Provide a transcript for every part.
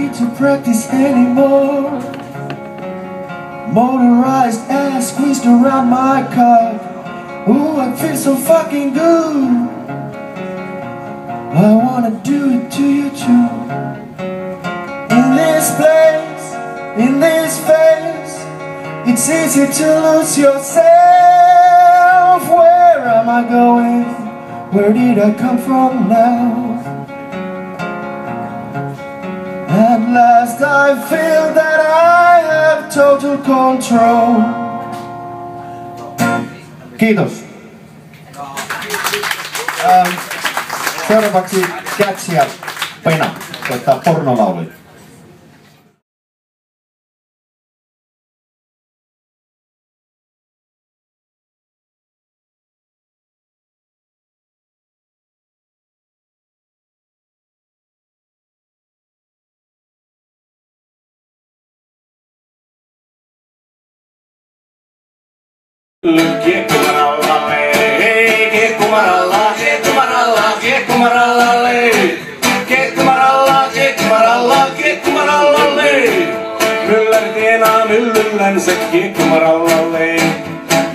need to practice anymore. Motorized ass squeezed around my cock. Ooh, I feel so fucking good. I wanna do it to you too. In this place, in this face, it's easy to lose yourself. Where am I going? Where did I come from now? At last I feel that I have total control. Kiitos. Seuraavaksi Cats ja Pena soittaa pornolauluja. Kiekkumarallalle, hei kiekkumaralla, kiekkumaralla, kiekkumarallalle. Kiekkumaralla, kiekkumaralla, kiekkumarallalle. Mylläri tienaa myllyllänsä kiekkumarallalle.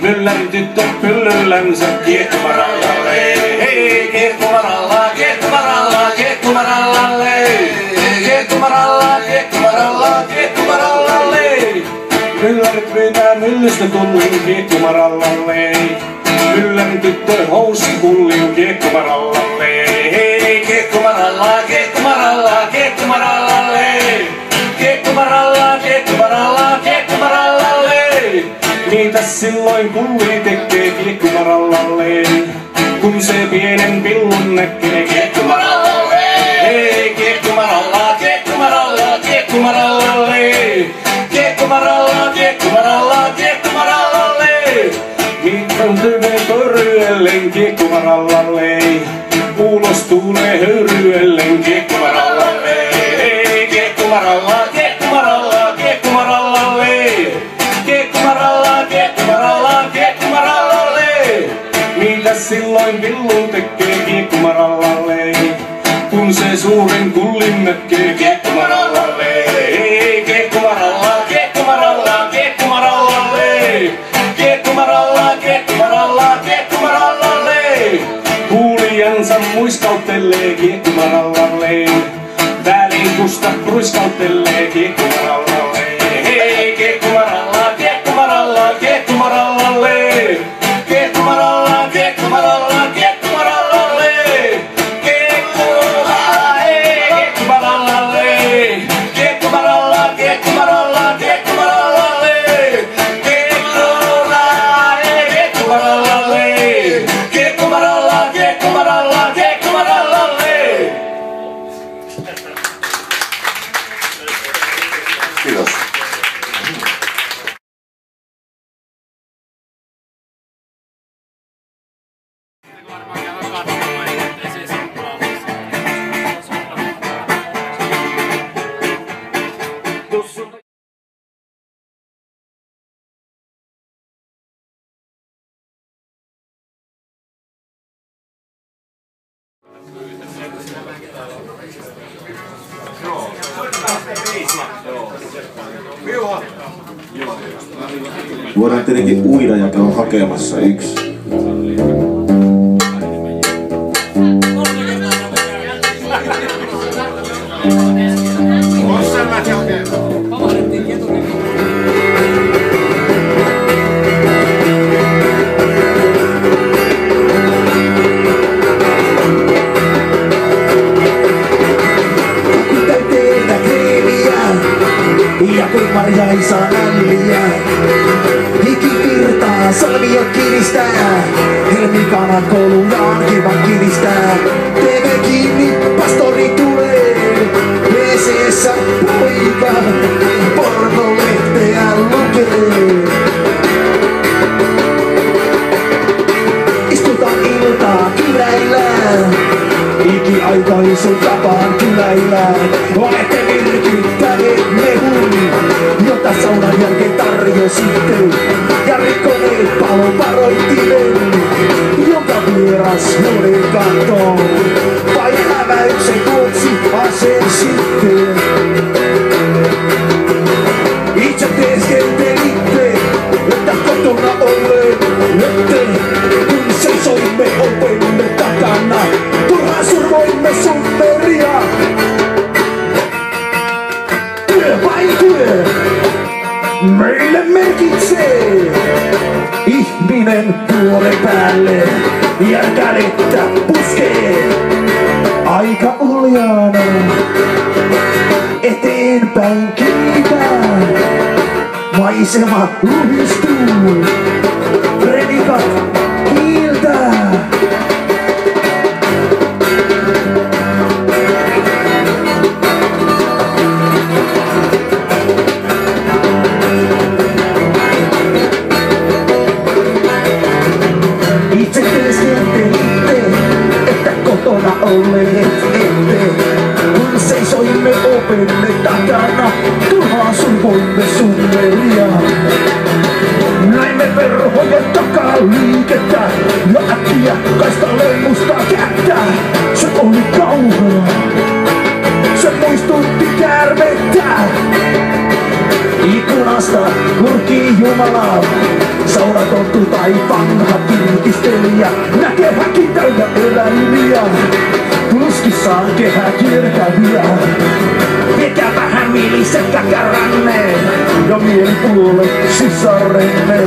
Mylläri tyttö pyllyllänsä kiekkumarallalle. Hei kiekkumaralla, kiekkumaralla, kiekkumarallalle. Kiekkumaralla, kiekkumaralla, kiekkumarallalle. Myllärit pyytää myllystä tullin kiekkumarallalle. Myllärin tyttö housut pulliin kiekkumarallalle. Hei kiekkumaralla, kiekkumaralla, kiekkumarallalle. Kiekkumaralla, kiekkumaralla, kiekkumarallalle. Mitäs silloin pulli tekee kiekkumarallalle? Kun se pienen pillun näkee kiekkumarallalle. Hei kiekkumaralla, kiekkumaralla, kiekkumarallalle. Kiekkumaralla, kiekkumaralla, kiekkumarallalle. Mitran tyve korryellen kiekkumarallalle. Ulos tulee höyryellen kiekkumarallalle. Hei kiekkumaralla, kiekkumaralla, kiekkumarallalle. Kiekkumaralla, kiekkumaralla, kiekkumarallalle. Mitäs silloin pillu tekee kiekkumarallalle? Kun se suuren kullin näkee kiekkumarallalle. Hei kiekkumaralla, kiekkumaralla, kiekkumarallalle. Kiekkumaralla, kiekkumaralla, kiekkumarallalle. Kuulijansa muiskauttelee kiekkumarallalle. Väliinkusta ruiskauttelee kiekkumarallalle. Hei kiekkumaralla, kiekkumaralla, kiekkumarallalle. Kiekkumaralla, kiekkumaralla, kiekkumarallalle. Kiekkumaralla, hei kiekkumarallalle. Kiekkumaralla, kiekkumaralla, kiekkumarallalle. Kiekkumaralla, hei kiekkumarallalle. Kiekkumaralla, kiekkumaralla, kiekkumarallalle. Kiitos. Voidaan tietenkin uida ja käydä hakemassa yksi. Ja kun Marja ei saa nälliä, hiki virtaa, salmiot kiristää. Helmikanan koulujaan kivan kiristää. TV kiinni, pastori tulee. WC:ssä poika, pornolehteä lukee. Istutaan iltaa kyläillään. Ikiaikaisun tapaan kyläillään. Olette myrkyttäneet mehun, jota saunan jälkeen tarjositte. Ja rikkoneet palon varoittimen, jonka vieras huoneen kantoon. Vai hämäyksen vuoksi asensitte. kotona olleen eteen. Kun seisoimme ovemme takana, turhaan survoimme summeria. Työ vain työ meille merkitsee. Ihminen vuoren päälle ja kädettä puskee. Aika uljaana eteenpäin kiitää. Maisema luhistuu, renikat kiiltää. Itse teeskentelitte, että kotona olleet ette. Kun seisoimme ovemme takana, turhaan survoimme summeria. Näimme verhojen takaa liikettä ja äkkiä kaistalleen mustaa kättä. Se oli kauhea, se muistutti käärmettä. Ikkunasta kurkii Jumala, saunatonttu tai vanha kilpistelijä. Näkee häkin täynnä eläimiä, puskissaan kehä kiertäviä. Mikä vähän mieliset käkäränne ja mielipuolet sisarenne.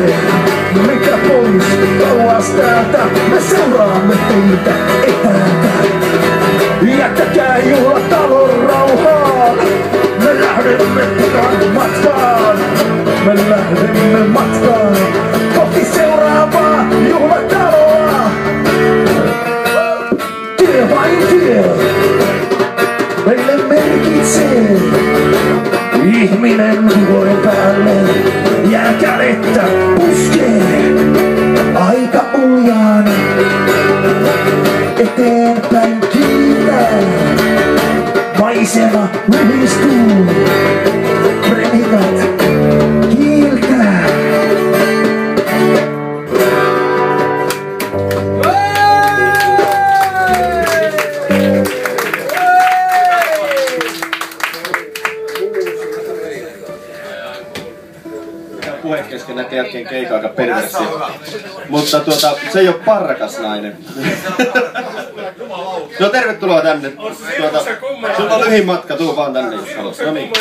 Mikä pois kauas täältä, me seuraamme teitä etäältä. Jättäkää juhlatalon rauhaan, me lähdemme pian matkaan. Me lähdemme matkaan kohti seuraavaa juhlataloa. Työ vain työ meille merkitsee. Ihminen vuoden päälle jää kädettä puskee. Aika uljaana eteenpäin kiitää. Maisema luhistuu, renikat kiiltää. Puhe kesken näkee jälkeen keikka aika perversio. Mutta se ei oo parrakas nainen. No tervetuloa tänne. Sulla on lyhin matka, tuu vaan tänne jos haluat. No niin.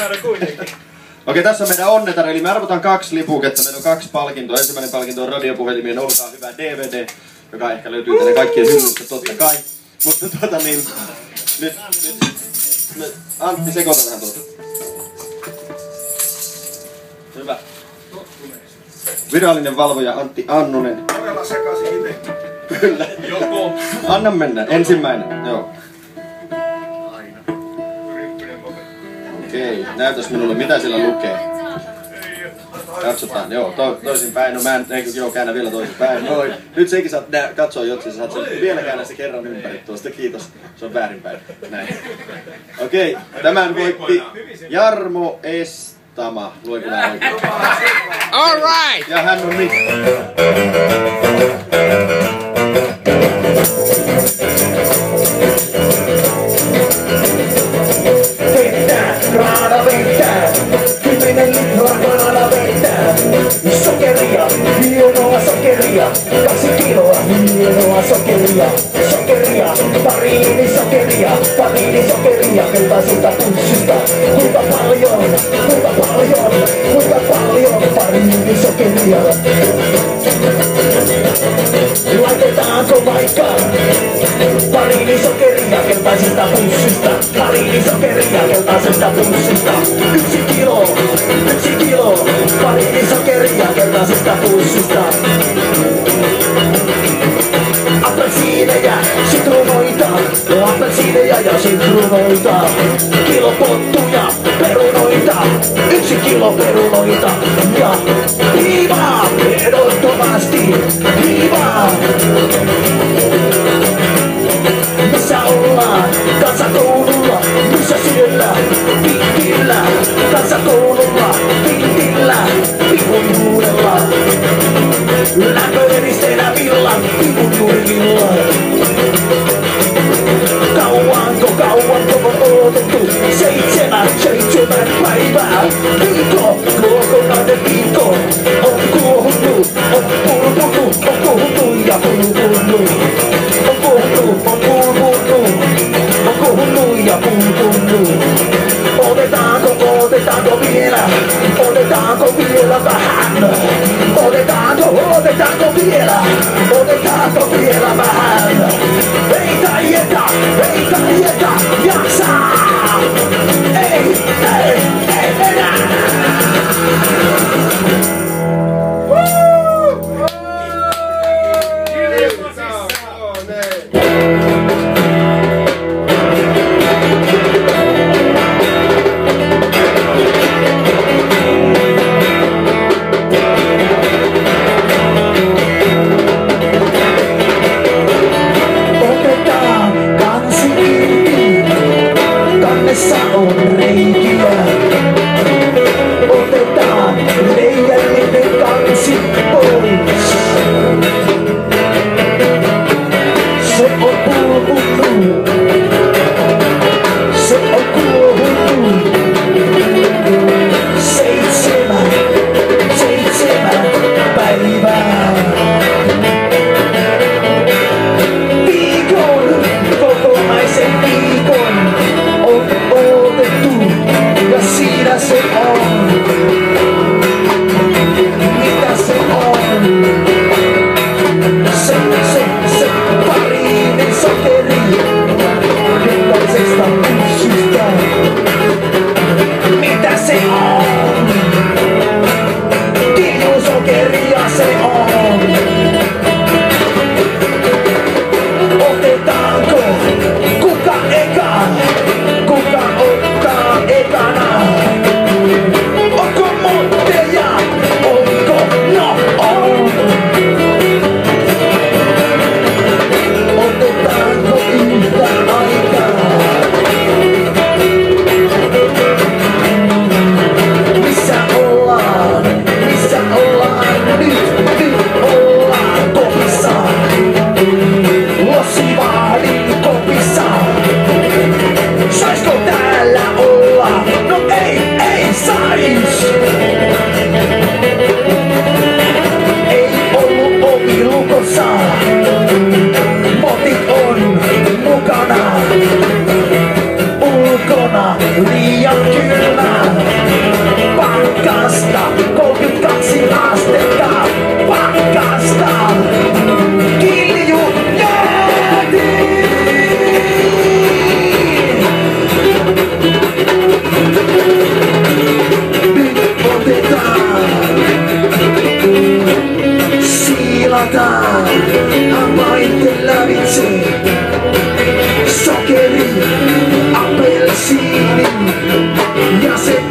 Okei, tässä on meidän onnetar, eli me arvotaan 2 lipuketta. Meillä on 2 palkintoa. Ensimmäinen palkinto on radiopuhelimien Olkaa hyvä DVD, joka ehkä löytyy tänne kaikkien hyllystä totta kai. Mutta nyt Antti sekoita vähän tuota. Hyvä. Virallinen valvoja Antti Annunen. Todella sekaisin itse. Kyllä. Joko. Anna mennä. Ensimmäinen. Joo. Aina. Okei. Näytäs minulle mitä siellä lukee. Katsotaan. Joo. Toisinpäin. No mä en käännä vielä toisinpäin. Noin. Nyt sekin saat katsoa Jotsi. Sä saat sen vielä käännä se kerran ympäri tuosta. Kiitos. Se on väärinpäin. Näin. Okei. Tämän voitti Jarmo Estama. Luenko nää oikein? All right. Ja hän on nyt. Raada vetää, 10 litraa raada vetää. Sokeria, hienoa sokeria, 2 kiloa hienoa sokeria. Sokeria, pariini sokeria, keltaisilta pussista. Kuinka paljon, pariini sokeria. Laitetaanko vaikka pariini sokeria keltaisilta pussista? Pariini sokeria keltaisesta pussista. 1 kilo, pariini sokeria keltaisesta pussista. Appelsiineja, sitruunoita, ja sitruunoita. Kilo pottuja, perunoita, 1 kilo perunoita. Ja hiivaa, ehdottomasti hiivaa. Missä ollaan? Kansakoululla, missä siellä? Pitkillä, kansakoululla, pitkillä, pivun juurella. Lämpöeristeenä villan, pivun juurilla. Kauanko on odotettu? 7 päivää. Viikko, kokonainen viikko. Liian kylmä, pakkasta, 32 astetta, pakkasta, kilju jäätiin. Nyt otetaan, siilataan, havaitten lävitse, sokeri, apelsiini ja se